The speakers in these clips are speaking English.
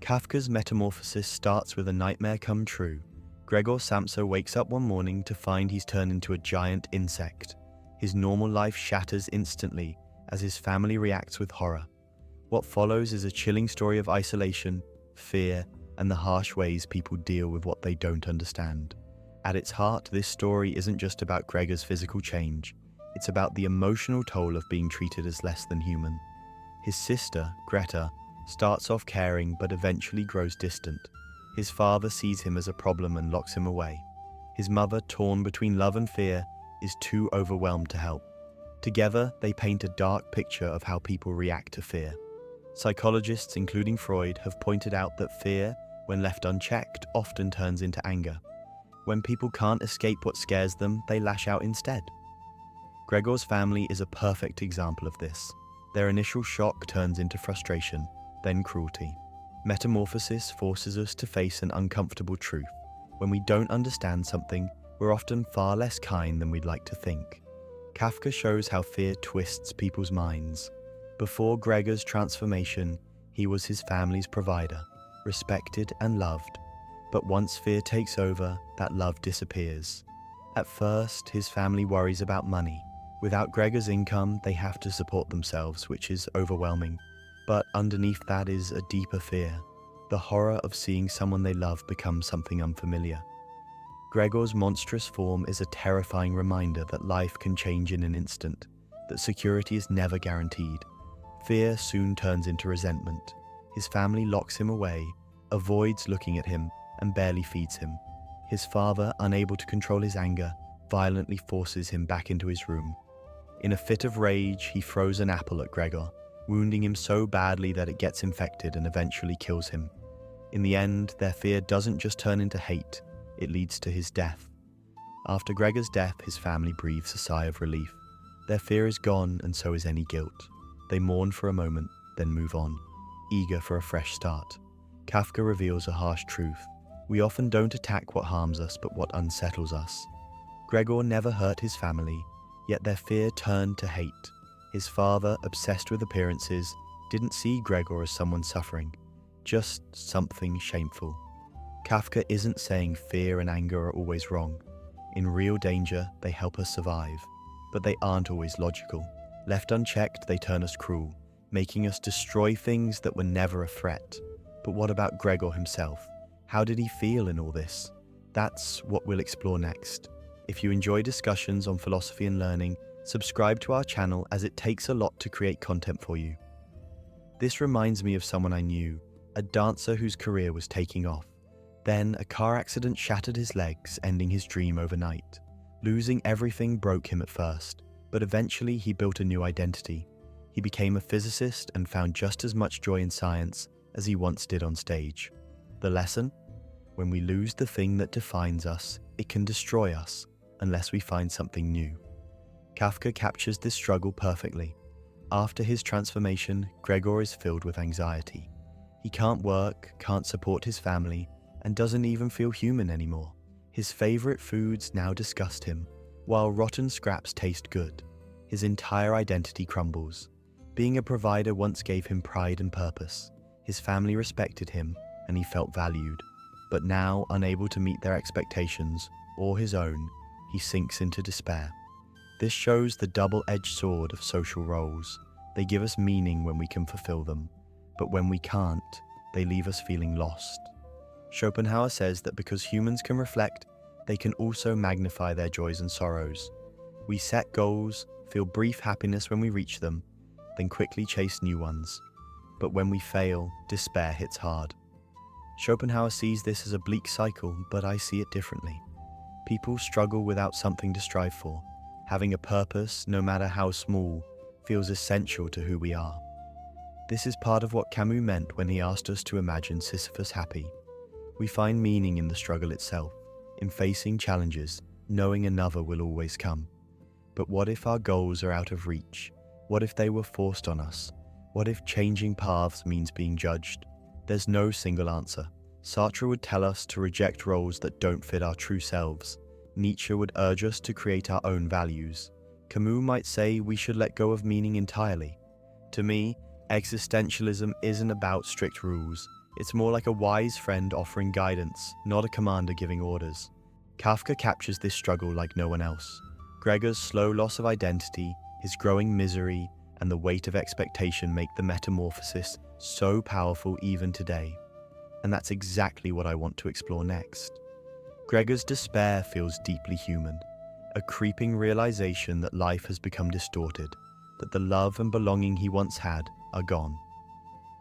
Kafka's Metamorphosis starts with a nightmare come true. Gregor Samsa wakes up one morning to find he's turned into a giant insect. His normal life shatters instantly as his family reacts with horror. What follows is a chilling story of isolation, fear, and the harsh ways people deal with what they don't understand. At its heart, this story isn't just about Gregor's physical change. It's about the emotional toll of being treated as less than human. His sister, Greta, starts off caring but eventually grows distant. His father sees him as a problem and locks him away. His mother, torn between love and fear, is too overwhelmed to help. Together, they paint a dark picture of how people react to fear. Psychologists, including Freud, have pointed out that fear, when left unchecked, often turns into anger. When people can't escape what scares them, they lash out instead. Gregor's family is a perfect example of this. Their initial shock turns into frustration, then cruelty. Metamorphosis forces us to face an uncomfortable truth. When we don't understand something, we're often far less kind than we'd like to think. Kafka shows how fear twists people's minds. Before Gregor's transformation, he was his family's provider, respected and loved. But once fear takes over, that love disappears. At first, his family worries about money. Without Gregor's income, they have to support themselves, which is overwhelming. But underneath that is a deeper fear. The horror of seeing someone they love become something unfamiliar. Gregor's monstrous form is a terrifying reminder that life can change in an instant, that security is never guaranteed. Fear soon turns into resentment. His family locks him away, avoids looking at him, and barely feeds him. His father, unable to control his anger, violently forces him back into his room. In a fit of rage, he throws an apple at Gregor, wounding him so badly that it gets infected and eventually kills him. In the end, their fear doesn't just turn into hate, it leads to his death. After Gregor's death, his family breathes a sigh of relief. Their fear is gone, and so is any guilt. They mourn for a moment, then move on, eager for a fresh start. Kafka reveals a harsh truth. We often don't attack what harms us, but what unsettles us. Gregor never hurt his family, yet their fear turned to hate. His father, obsessed with appearances, didn't see Gregor as someone suffering, just something shameful. Kafka isn't saying fear and anger are always wrong. In real danger, they help us survive, but they aren't always logical. Left unchecked, they turn us cruel, making us destroy things that were never a threat. But what about Gregor himself? How did he feel in all this? That's what we'll explore next. If you enjoy discussions on philosophy and learning, subscribe to our channel as it takes a lot to create content for you. This reminds me of someone I knew, a dancer whose career was taking off. Then a car accident shattered his legs, ending his dream overnight. Losing everything broke him at first, but eventually he built a new identity. He became a physicist and found just as much joy in science as he once did on stage. The lesson? When we lose the thing that defines us, it can destroy us unless we find something new. Kafka captures this struggle perfectly. After his transformation, Gregor is filled with anxiety. He can't work, can't support his family, and doesn't even feel human anymore. His favorite foods now disgust him, while rotten scraps taste good. His entire identity crumbles. Being a provider once gave him pride and purpose. His family respected him, and he felt valued. But now, unable to meet their expectations, or his own, he sinks into despair. This shows the double-edged sword of social roles. They give us meaning when we can fulfill them, but when we can't, they leave us feeling lost. Schopenhauer says that because humans can reflect, they can also magnify their joys and sorrows. We set goals, feel brief happiness when we reach them, then quickly chase new ones. But when we fail, despair hits hard. Schopenhauer sees this as a bleak cycle, but I see it differently. People struggle without something to strive for. Having a purpose, no matter how small, feels essential to who we are. This is part of what Camus meant when he asked us to imagine Sisyphus happy. We find meaning in the struggle itself, in facing challenges, knowing another will always come. But what if our goals are out of reach? What if they were forced on us? What if changing paths means being judged? There's no single answer. Sartre would tell us to reject roles that don't fit our true selves. Nietzsche would urge us to create our own values. Camus might say we should let go of meaning entirely. To me, existentialism isn't about strict rules. It's more like a wise friend offering guidance, not a commander giving orders. Kafka captures this struggle like no one else. Gregor's slow loss of identity, his growing misery, and the weight of expectation make the Metamorphosis so powerful even today. And that's exactly what I want to explore next. Gregor's despair feels deeply human, a creeping realization that life has become distorted, that the love and belonging he once had are gone.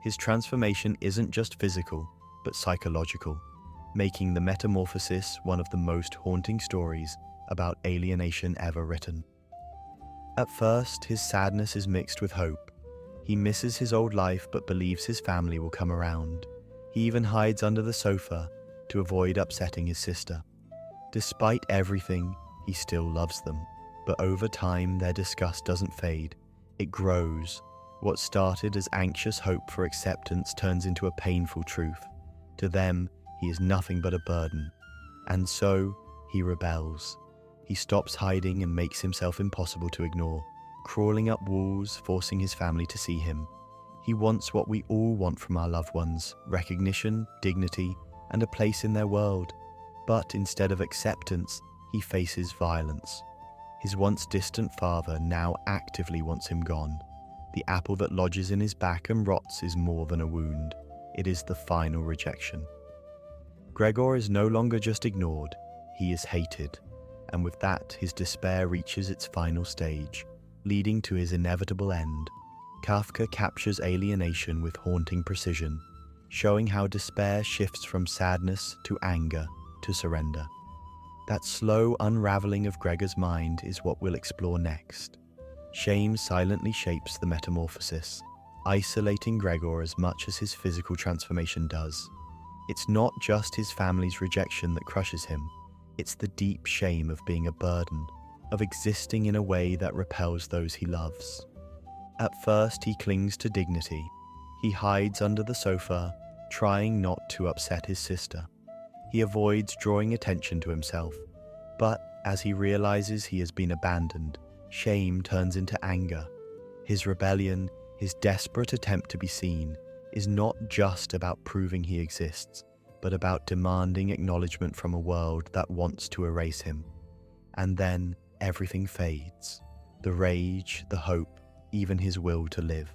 His transformation isn't just physical, but psychological, making the Metamorphosis one of the most haunting stories about alienation ever written. At first, his sadness is mixed with hope. He misses his old life but believes his family will come around. He even hides under the sofa to avoid upsetting his sister. Despite everything, he still loves them. But over time, their disgust doesn't fade. It grows. What started as anxious hope for acceptance turns into a painful truth. To them, he is nothing but a burden. And so, he rebels. He stops hiding and makes himself impossible to ignore, crawling up walls, forcing his family to see him. He wants what we all want from our loved ones: recognition, dignity, and a place in their world. But instead of acceptance, he faces violence. His once distant father now actively wants him gone. The apple that lodges in his back and rots is more than a wound. It is the final rejection. Gregor is no longer just ignored, he is hated. And with that, his despair reaches its final stage, leading to his inevitable end. Kafka captures alienation with haunting precision, showing how despair shifts from sadness to anger to surrender. That slow unraveling of Gregor's mind is what we'll explore next. Shame silently shapes the Metamorphosis, isolating Gregor as much as his physical transformation does. It's not just his family's rejection that crushes him, it's the deep shame of being a burden, of existing in a way that repels those he loves. At first, he clings to dignity. He hides under the sofa, trying not to upset his sister. He avoids drawing attention to himself. But as he realizes he has been abandoned, shame turns into anger. His rebellion, his desperate attempt to be seen, is not just about proving he exists, but about demanding acknowledgement from a world that wants to erase him. And then everything fades. The rage, the hope, even his will to live.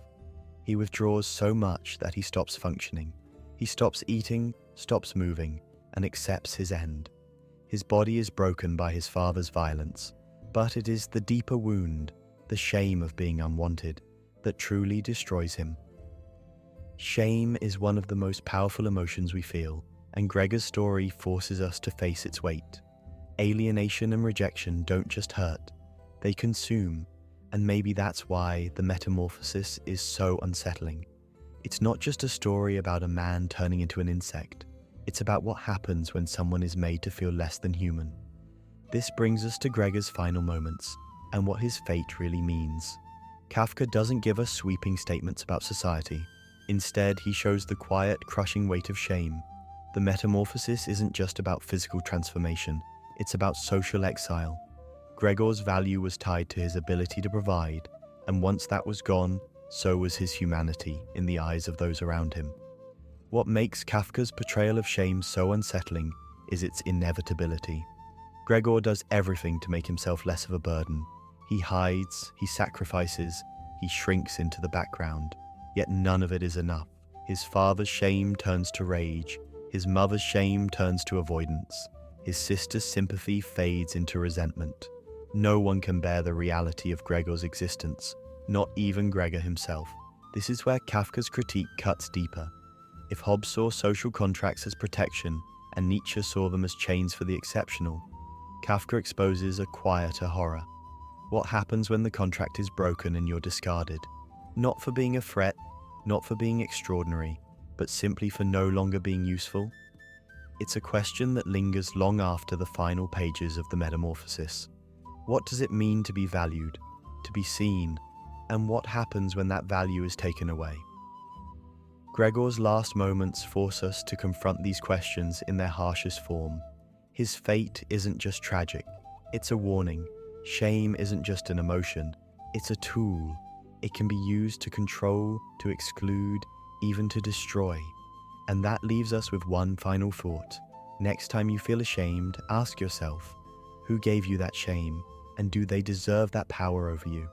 He withdraws so much that he stops functioning. He stops eating, stops moving, and accepts his end. His body is broken by his father's violence, but it is the deeper wound, the shame of being unwanted, that truly destroys him. Shame is one of the most powerful emotions we feel, and Gregor's story forces us to face its weight. Alienation and rejection don't just hurt, they consume, and maybe that's why the Metamorphosis is so unsettling. It's not just a story about a man turning into an insect. It's about what happens when someone is made to feel less than human. This brings us to Gregor's final moments, and what his fate really means. Kafka doesn't give us sweeping statements about society. Instead, he shows the quiet, crushing weight of shame. The Metamorphosis isn't just about physical transformation, it's about social exile. Gregor's value was tied to his ability to provide, and once that was gone, so was his humanity in the eyes of those around him. What makes Kafka's portrayal of shame so unsettling is its inevitability. Gregor does everything to make himself less of a burden. He hides, he sacrifices, he shrinks into the background. Yet none of it is enough. His father's shame turns to rage. His mother's shame turns to avoidance. His sister's sympathy fades into resentment. No one can bear the reality of Gregor's existence, not even Gregor himself. This is where Kafka's critique cuts deeper. If Hobbes saw social contracts as protection, and Nietzsche saw them as chains for the exceptional, Kafka exposes a quieter horror. What happens when the contract is broken and you're discarded? Not for being a threat, not for being extraordinary, but simply for no longer being useful? It's a question that lingers long after the final pages of the Metamorphosis. What does it mean to be valued, to be seen, and what happens when that value is taken away? Gregor's last moments force us to confront these questions in their harshest form. His fate isn't just tragic, it's a warning. Shame isn't just an emotion, it's a tool. It can be used to control, to exclude, even to destroy. And that leaves us with one final thought. Next time you feel ashamed, ask yourself, who gave you that shame, and do they deserve that power over you?